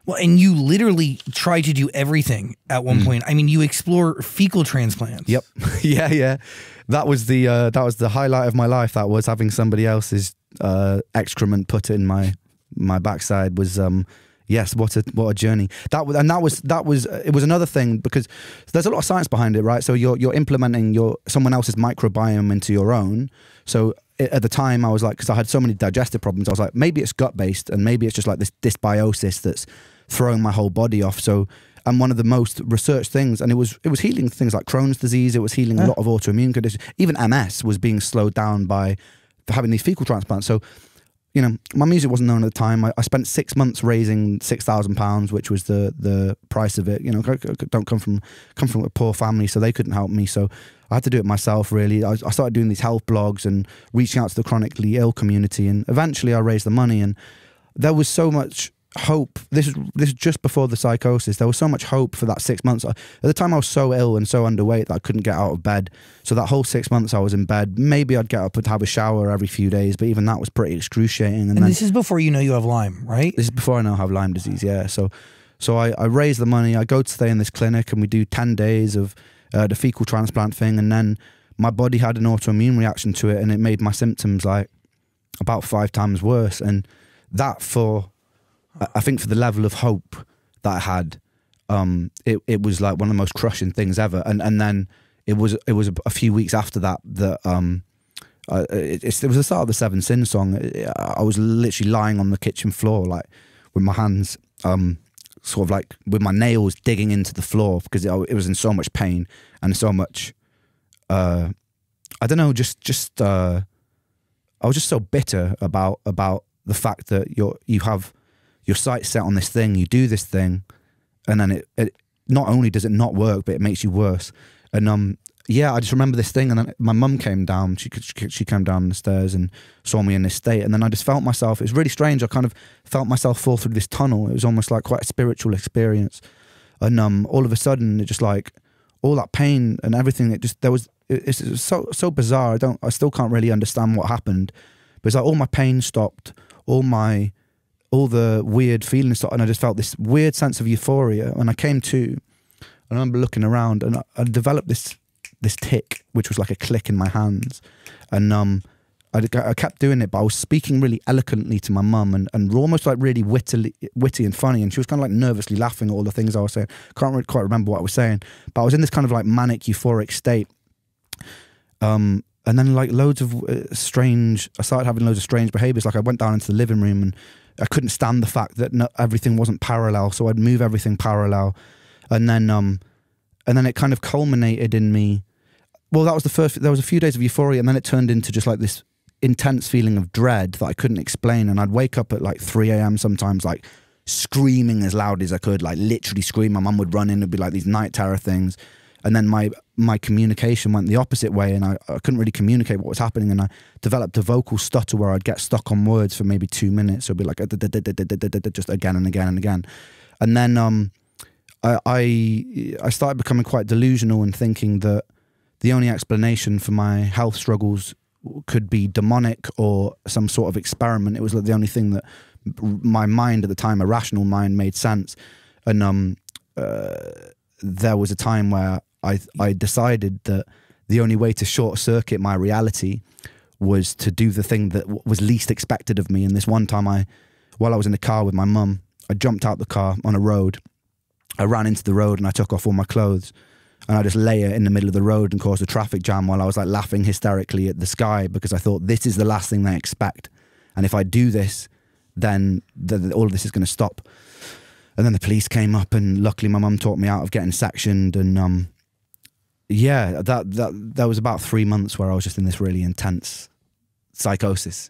Well, and you literally try to do everything at one point. I mean, you explore fecal transplants. Yep. Yeah. That was the highlight of my life. That was having somebody else's excrement put in my backside. Was yes, what a journey. That was it was another thing, because there's a lot of science behind it, right? So you're implementing someone else's microbiome into your own. So at the time I was like, because I had so many digestive problems, I was like, maybe it's gut based, and maybe it's just like this dysbiosis that's throwing my whole body off. So, and one of the most researched things, and it was healing things like Crohn's disease, it was healing a lot of autoimmune conditions. Even MS was being slowed down by having these fecal transplants. So, you know, my music wasn't known at the time. I spent 6 months raising £6,000, which was the price of it. You know, I don't come from a poor family, so they couldn't help me. So I had to do it myself, really. I started doing these health blogs and reaching out to the chronically ill community, and eventually I raised the money. And there was so much hope. This is just before the psychosis. There was so much hope for that 6 months. At the time I was so ill and so underweight that I couldn't get out of bed. So that whole 6 months I was in bed. Maybe I'd get up and have a shower every few days, but even that was pretty excruciating. And then, this is before you know you have Lyme, right? This is before I know I have Lyme disease, yeah. So I raise the money. I go to stay in this clinic, and we do 10 days of the fecal transplant thing, and then my body had an autoimmune reaction to it, and it made my symptoms like about 5 times worse. And that, I think, for the level of hope that I had, it was like one of the most crushing things ever. And then it was a few weeks after that it was the start of the Seven Sins song. I was literally lying on the kitchen floor, like with my hands, sort of like with my nails digging into the floor, because it was in so much pain and so much, I don't know, just I was just so bitter about the fact that you have your sights set on this thing, you do this thing, and then it not only does it not work, but it makes you worse. And yeah, I just remember this thing, and then my mum came down. She came down the stairs and saw me in this state, and then I just felt myself. It was really strange. I kind of felt myself fall through this tunnel. It was almost like quite a spiritual experience, and all of a sudden, it just like all that pain and everything. It's so bizarre. I still can't really understand what happened, but it's like all my pain stopped, all the weird feelings stopped, and I just felt this weird sense of euphoria. And I came to, I remember looking around, and I developed this tick, which was like a click in my hands. And I kept doing it, but I was speaking really eloquently to my mum, and almost like really witty and funny. And she was kind of like nervously laughing at all the things I was saying. Can't really quite remember what I was saying, but I was in this kind of like manic, euphoric state. And then like loads of I started having loads of strange behaviors. Like I went down into the living room, and I couldn't stand the fact that everything wasn't parallel. So I'd move everything parallel. And then it kind of culminated in me. Well, there was a few days of euphoria, and then it turned into just like this intense feeling of dread that I couldn't explain. And I'd wake up at like 3 a.m. sometimes, like screaming as loud as I could, like literally scream. My mum would run in, it'd be like these night terror things. And then my communication went the opposite way, and I couldn't really communicate what was happening. And I developed a vocal stutter where I'd get stuck on words for maybe 2 minutes. So it'd be like just again and again and again. And then I started becoming quite delusional and thinking that the only explanation for my health struggles could be demonic or some sort of experiment. It was like the only thing that my mind at the time, a rational mind, made sense. And there was a time where I decided that the only way to short circuit my reality was to do the thing that was least expected of me. And this one time while I was in the car with my mum, I jumped out the car on a road. I ran into the road and I took off all my clothes, and I just lay in the middle of the road and caused a traffic jam while I was like laughing hysterically at the sky, because I thought this is the last thing they expect. And if I do this, then all of this is going to stop. And then the police came up, and luckily my mum talked me out of getting sectioned. And yeah, that was about 3 months where I was just in this really intense psychosis.